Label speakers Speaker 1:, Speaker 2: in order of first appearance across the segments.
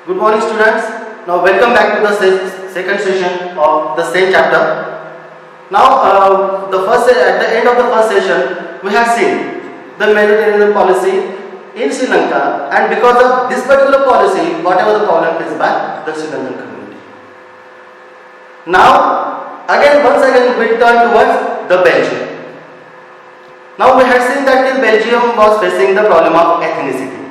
Speaker 1: Good morning, students. Now, welcome back to the second session of the same chapter. Now, at the end of the first session, we have seen the Mediterranean policy in Sri Lanka, and because of this particular policy, whatever the problem faced by the Sri Lankan community. Now, once again, we turn towards the Belgium. Now, we had seen that Belgium was facing the problem of ethnicity.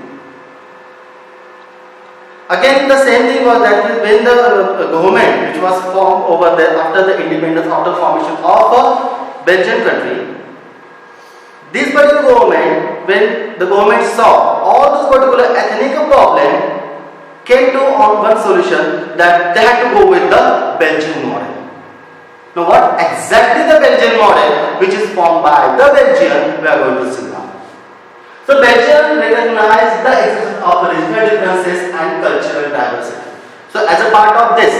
Speaker 1: Again, the same thing was that when the government which was formed over there after the independence, after formation of a Belgian country, this particular government, when the government saw all those particular ethnic problem, came to on one solution that they had to go with the Belgian model. Now, what exactly the Belgian model, which is formed by the Belgian, we are going to see now. So, Belgium recognized the existence of regional differences and cultural diversity. So, as a part of this,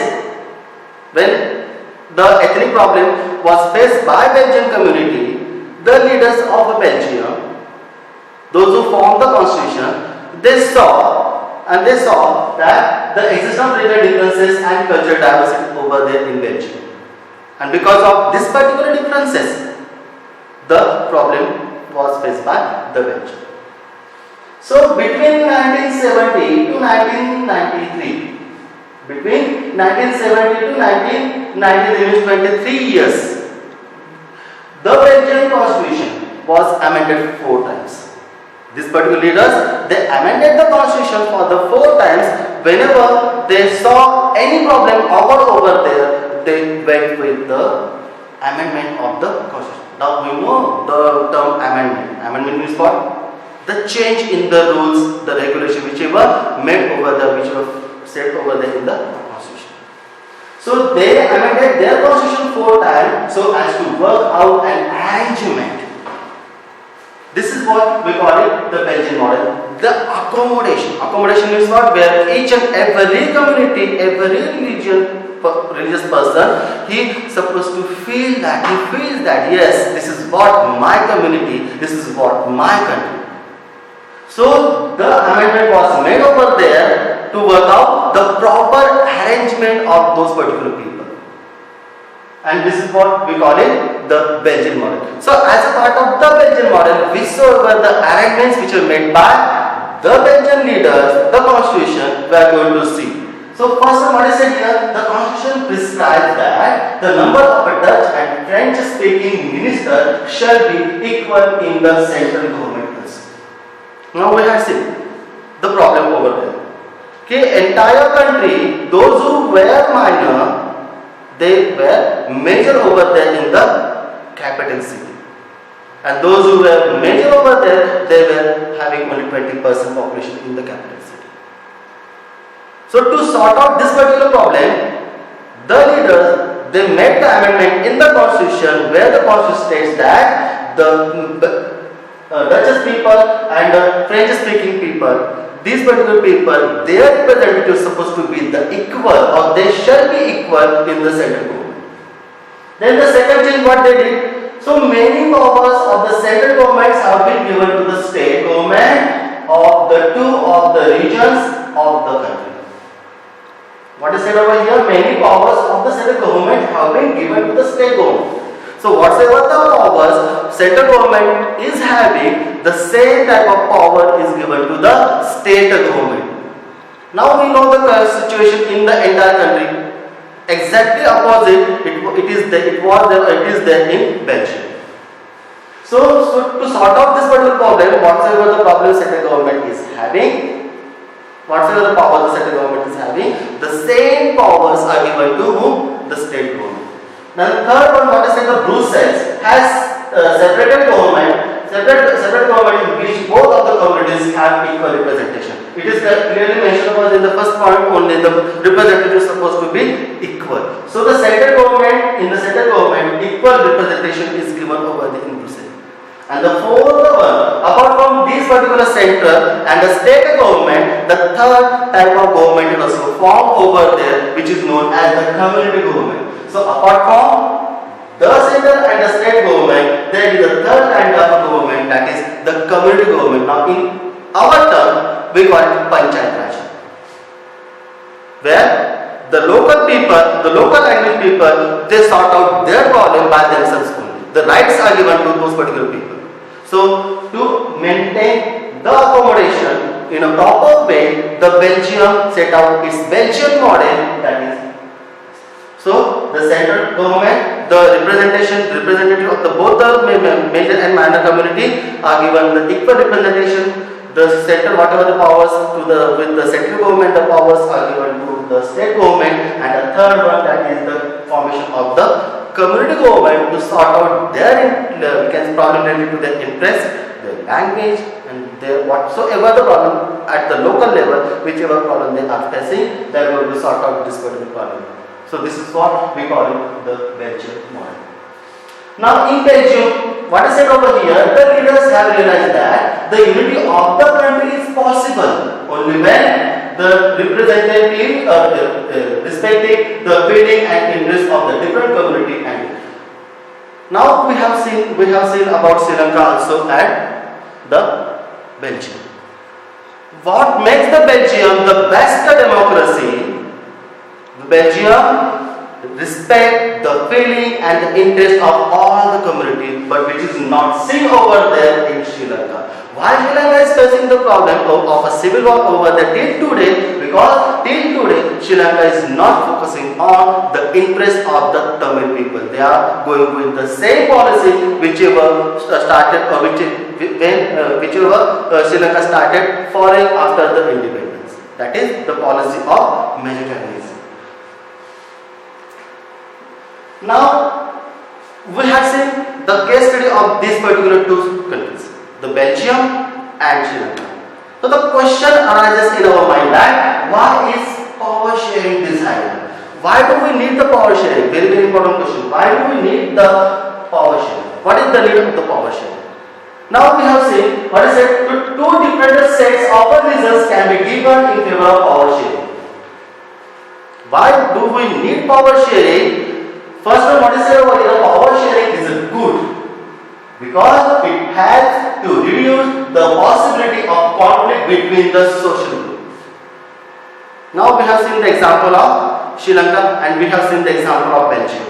Speaker 1: when the ethnic problem was faced by Belgian community, the leaders of Belgium, those who formed the constitution, they saw that the existence of regional differences and cultural diversity over there in Belgium. And because of this particular differences, the problem was faced by the Belgium. So between 1970 to 1993, between 1970 to 1993, means 23 years, the Belgian constitution was amended 4 times. These particular leaders, they amended the constitution for the 4 times. Whenever they saw any problem over there, they went with the amendment of the constitution. Now we know the term amendment. Amendment means what? The change in the rules, the regulation, whichever made over there, which were set over there in the constitution. So they amended their constitution 4 times so as to work out an arrangement. This is what we call it the Belgian model. The accommodation. Accommodation means what? Where each and every community, every religious person, he is supposed to feel that, he feels that yes, this is what my community, this is what my country. So the amendment was made over there to work out the proper arrangement of those particular people. And this is what we call it the Belgian model. So as a part of the Belgian model, we saw over the arrangements which were made by the Belgian leaders, the constitution we are going to see. So first what is said here, the constitution prescribes that the number of a Dutch and French speaking minister shall be equal in the central government. Now we have seen the problem over there. Okay, entire country, those who were minor, they were major over there in the capital city. And those who were major over there, they were having only 20% population in the capital city. So to sort out this particular problem, the leaders, they made the amendment in the constitution where the constitution states that the Dutch people and French speaking people, these particular people, their representatives supposed to be the equal, or they shall be equal in the central government. Then the second thing what they did, so many powers of the central governments have been given to the state government of the 2 of the regions of the country. What is said over here? Many powers of the central government have been given to the state government. So whatsoever the powers central government is having, the same type of power is given to the state government. Now we know the situation in the entire country. Exactly opposite, it is there in Belgium. So to sort out this particular problem, whatsoever the problem central government is having, whatsoever the power the central government is having, the same powers are given to whom? The state government. Now the third one, what is said, the Brussels has separate government in which both of the communities have equal representation. It is clearly mentioned about in the first point only, the representative is supposed to be equal. So the central government, equal representation is given over the in Brussels. And the fourth one, apart from these particular central and the state government, the third type of government is also formed over there, which is known as the community government. So apart from the central and the state government, there is a third kind of government, that is the community government. Now in our term, we call it Panchayat Raj. where the local people, the local language people, they sort out their problem by themselves only. The rights are given to those particular people. So to maintain the accommodation in a proper way, the Belgium set out its Belgian model, that is. So the central government, the representative of both the major and minor community are given the equal representation. The central, whatever the powers with the central government, the powers are given to the state government, and the third one, that is the formation of the community government to sort out their problem related to their interest, their language, and their whatsoever the problem at the local level, whichever problem they are facing, they are going to sort out this particular problem. So this is what we call it the Belgian model. Now in Belgium, what is said over here, the leaders have realized that the unity of the country is possible only when the representative respecting the feeling and interest of the different community and now we have seen about Sri Lanka also and the Belgium. What makes the Belgium the best democracy? The Belgium respect the feeling and the interest of all the community, but which is not seen over there in Sri Lanka. Why Sri Lanka is facing the problem of a civil war over there till today? Because till today Sri Lanka is not focusing on the interest of the Tamil people. They are going with the same policy whichever started or whichever Sri Lanka started following after the independence. That is the policy of majoritarianism. Now, we have seen the case study of these particular two countries, the Belgium and Sri Lanka. So the question arises in our mind that why is power sharing decided? Why do we need the power sharing? Very, very important question. Why do we need the power sharing? What is the need of the power sharing? Now we have seen what is said, two different sets of reasons can be given in favor of power sharing. Why do we need power sharing? First one, what is said over here, power sharing is good because it helps to reduce the possibility of conflict between the social groups. Now we have seen the example of Sri Lanka and we have seen the example of Belgium.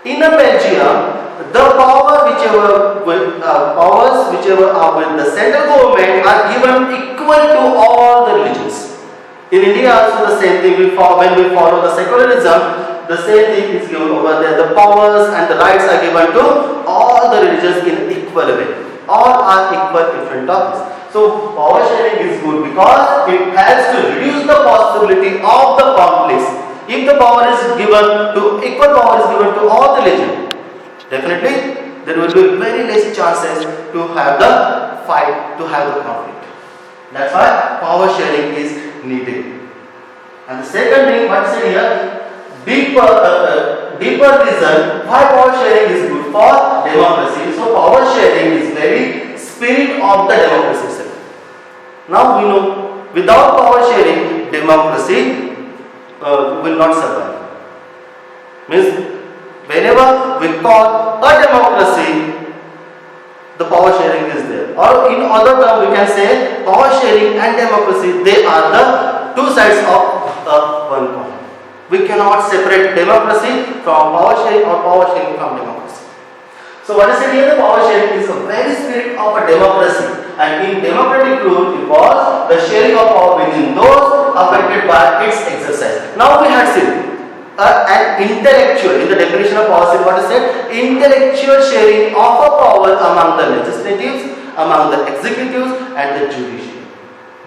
Speaker 1: In Belgium, the powers whichever are with the central government are given equal to all the religions. In India also the same thing, when we follow the secularism, the same thing is given over there. The powers and the rights are given to all the religions in equal way. All are equal in front of us. So power sharing is good because it helps to reduce the possibility of the conflicts. If the power is given to equal power is given to all the religions, definitely there will be very less chances to have the fight, to have the conflict. That's why power sharing is needed. And the second thing, what is it here? Deeper reason why power sharing is good for democracy. So power sharing is very spirit of the democracy itself. Now we know without power sharing, democracy will not survive. Means whenever we call a democracy, the power sharing is there. Or in other terms, we can say power sharing and democracy, they are the two sides of one coin. We cannot separate democracy from power sharing or power sharing from democracy. So what is it here? The power sharing is a very spirit of a democracy, and in democratic rule involves the sharing of power within those affected by its exercise. Now we have seen an intellectual, in the definition of power sharing, what is it? Intellectual sharing of a power among the legislatives, among the executives and the judiciary.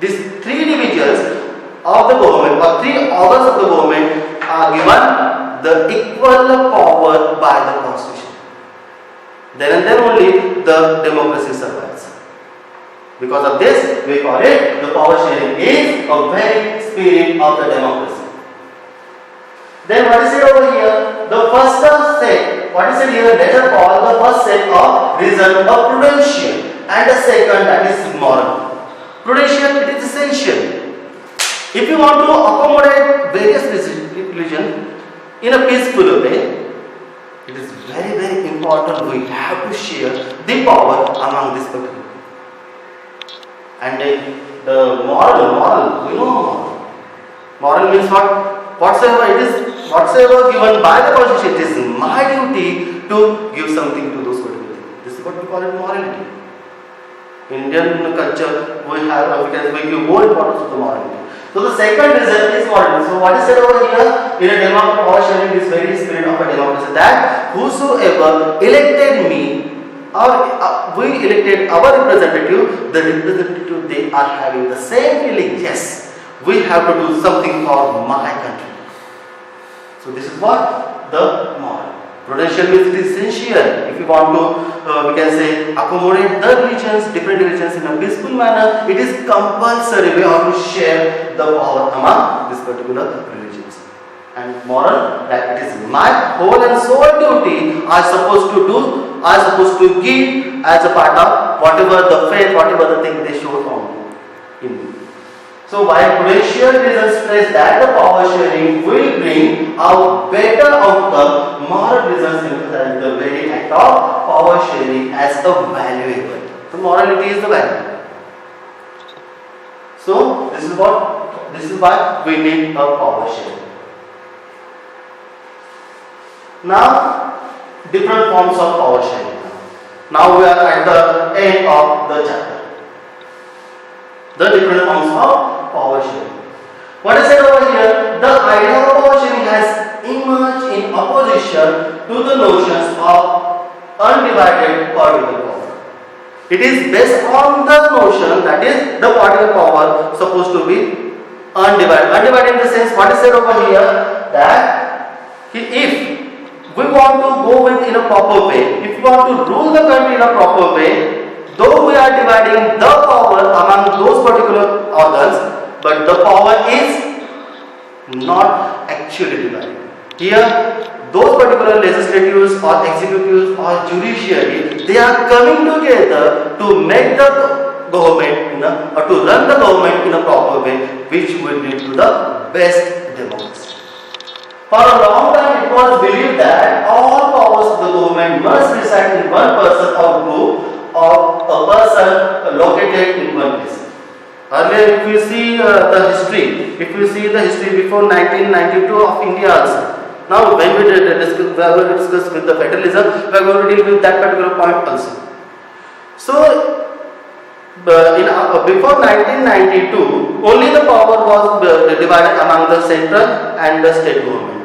Speaker 1: These three divisions of the government or three organs of the government are given the equal power by the constitution. Then and then only the democracy survives. Because of this, we call it the power sharing is a very spirit of the democracy. Then what is it over here? The first set, what is it here? Let us call the first set of reason of prudential and the second, that is moral. Prudential, it is essential. If you want to accommodate various religions in a peaceful way, it is very, very important we have to share the power among these people. And the moral, we know moral. Moral means what? Whatsoever it is, whatsoever given by the constitution, it is my duty to give something to those particular things. This is what we call it morality. Indian culture, we give more importance to the morality. So the second reason is morality. So what is said over here in a democracy, power sharing is very spirit of a democracy, that whosoever elected me, or we elected our representative, the representative, they are having the same feeling. Yes, we have to do something for my country. So this is what the moral. Prudential means it is essential. If you want to, we can say, accommodate the religions, different religions in a peaceful manner, it is compulsory we have to share the power among these particular religions. And moral, that it is my whole and sole duty I supposed to do, I supposed to give as a part of whatever the faith, whatever the thing they show from in me. So while prudential reasons stress that the power sharing will bring out better outcome, moral reasons emphasize the very act of power sharing as a valuable. So morality is the value. So this is why we need a power sharing. Now, different forms of power sharing. Now we are at the end of the chapter. The different forms of power sharing. What is said over here? The idea of power sharing has emerged in opposition to the notions of undivided political power. It is based on the notion that is the political power supposed to be undivided. Undivided in the sense, what is said over here, that if we want to go with in a proper way, if we want to rule the country in a proper way, though we are dividing the power among those particular organs, but the power is not actually divided. Here, those particular legislatives or executives or judiciary, they are coming together to make the government, or to run the government in a proper way, which will lead to the best democracy. For a long time, it was believed that all powers of the government must reside in one person or group, or a person located in one place. Earlier, if you see the history before 1992 of India also. Now, when we discuss with the federalism, we are going to deal with that particular point also. So, before 1992, only the power was divided among the central and the state government,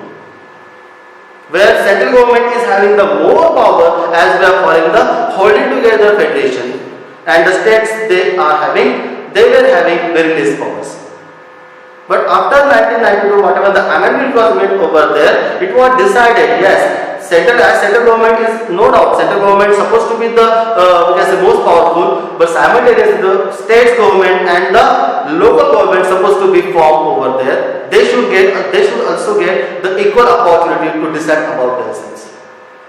Speaker 1: where central government is having the more power as we are following the holding together federation, and the states they were having very less powers. But after 1992, whatever the amendment was made over there, it was decided, yes, central government is no doubt, central government is supposed to be the most powerful, but simultaneously the state government and the local government supposed to be formed over there. They should also get the equal opportunity to decide about themselves.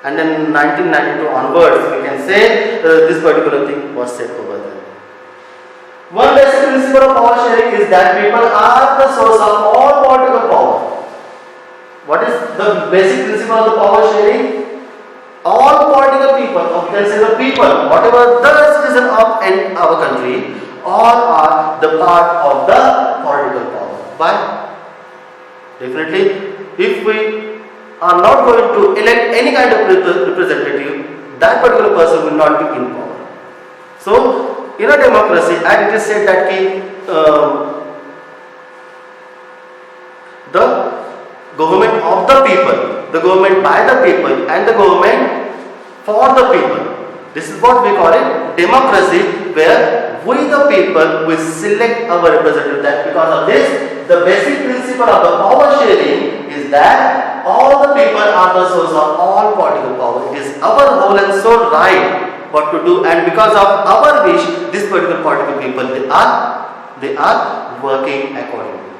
Speaker 1: And then 1992 onwards, we can say this particular thing was set over there. One basic principle of power sharing is that people are the source of all political power. What is the basic principle of the power sharing? All political people, or we can say the people, whatever the citizen of our country, all are the part of the political power. Why? Definitely, if we are not going to elect any kind of representative, that particular person will not be in power. So, in a democracy, and it is said that the government of the people, the government by the people, and the government for the people. This is what we call it democracy, where we the people will select our representative. That because of this, the basic principle of the power sharing is that all the people are the source of all political power. It is our whole and sole right what to do, and because of our wish, this particular political people they are working accordingly.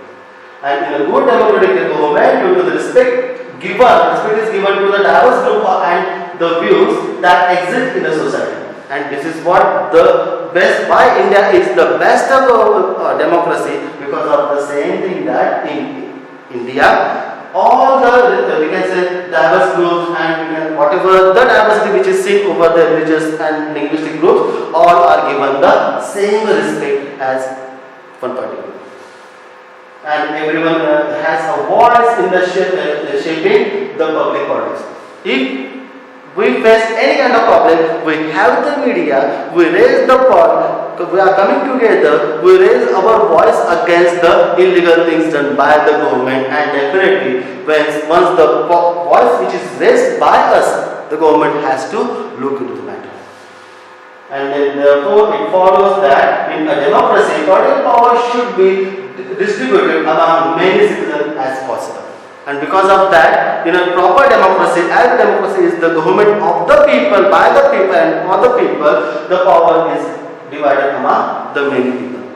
Speaker 1: And in a good democratic government, due to the respect is given to the diverse group and the views that exist in the society. And this is what the best, why India is the best of democracy, because of the same thing that in India, all the, we can say, diverse groups and whatever the diversity which is seen over the religious and linguistic groups, all are given the same respect as one particular. and everyone has a voice in the shaping the public policy. If we face any kind of problem, we have the media, we raise the point, we are coming together, we raise our voice against the illegal things done by the government, and definitely once the voice which is raised by us, the government has to look into the matter. And therefore it follows that in a democracy, political power should be distributed among many citizens as possible. And because of that, in a proper democracy, as democracy is the government of the people, by the people and for the people, the power is divided among the many people.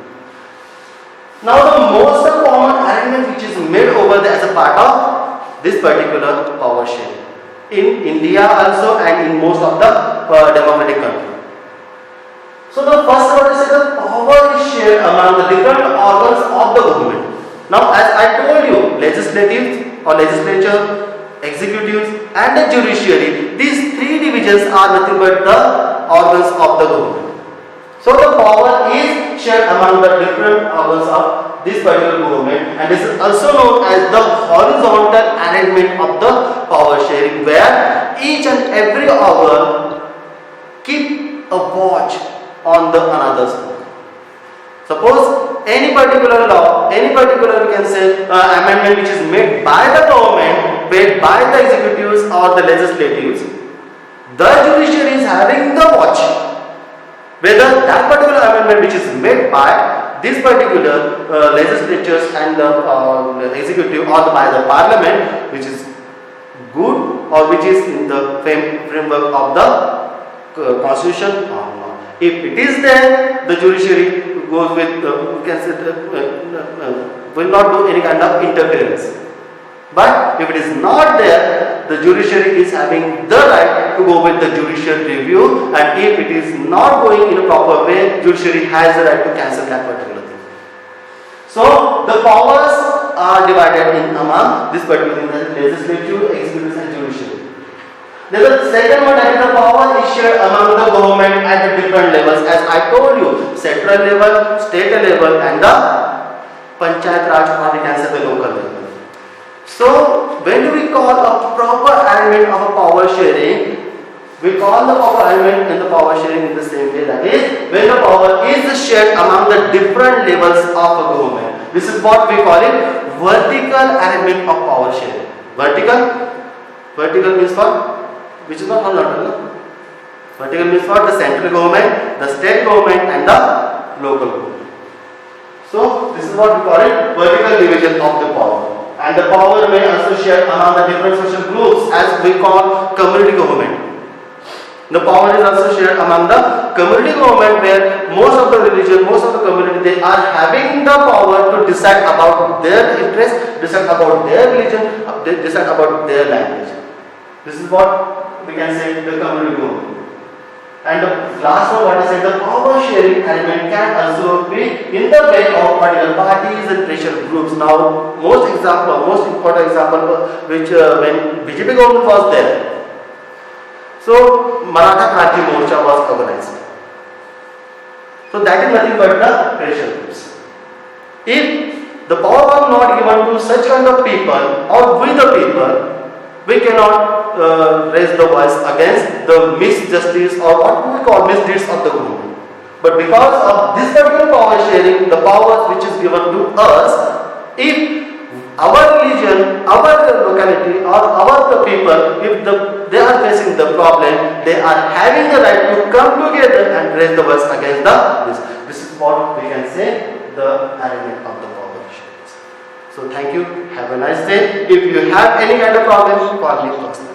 Speaker 1: Now the most common arrangement which is made over there as a part of this particular power sharing in India also and in most of the democratic countries. So the first one is that power is shared among the different organs of the government. Now as I told you, legislative or legislature, executives and the judiciary, these three divisions are nothing but the organs of the government. So the power is shared among the different organs of this particular government, and this is also known as the horizontal arrangement of the power sharing, where each and every organ keep a watch on the another's work. Suppose any particular law, any particular we can say amendment which is made by the government, made by the executives or the legislatives, the judiciary is having the watch whether that particular amendment which is made by this particular legislatures and the executive or by the parliament, which is good or which is in the framework of the constitution or not. If it is there, the judiciary goes with will not do any kind of interference. But if it is not there, the judiciary is having the right to go with the judicial review, and if it is not going in a proper way, judiciary has the right to cancel that particular thing. So the powers are divided in among this particular thing, that is legislative, executive and judiciary. Then the second one, that is the power is shared among the government at the different levels, as I told you, central level, state level and the panchayat raj, or we can say the local level. So when do we call a proper arrangement of a power sharing? We call the proper arrangement and the power sharing in the same way, that is when the power is shared among the different levels of a government. This is what we call it vertical arrangement of power sharing. Vertical means what? Which is not horizontal. Vertical means for the central government, the state government and the local government. So this is what we call it vertical division of the power. And the power may also share among the different social groups, as we call community government. The power is also shared among the community government, where most of the religion, most of the community, they are having the power to decide about their interests, decide about their religion, decide about their language. This is what we can say the community government. And the last one, what I said, the power sharing element can also be in the way of particular parties and pressure groups. Now, most important example, which when BJP government was there, so Maratha Kranti Morcha was organized. So that is nothing but the pressure groups. If the power was not given to such kind of people or with the people, we cannot raise the voice against the misjustice or what we call misdeeds of the government. But because of this particular power sharing, the powers which is given to us, if our religion, our locality or our people, if they are facing the problem, they are having the right to come together and raise the voice against this. This is what we can say the arrangement of the power. So thank you. Have a nice day. If you have any kind of problem, call me personally.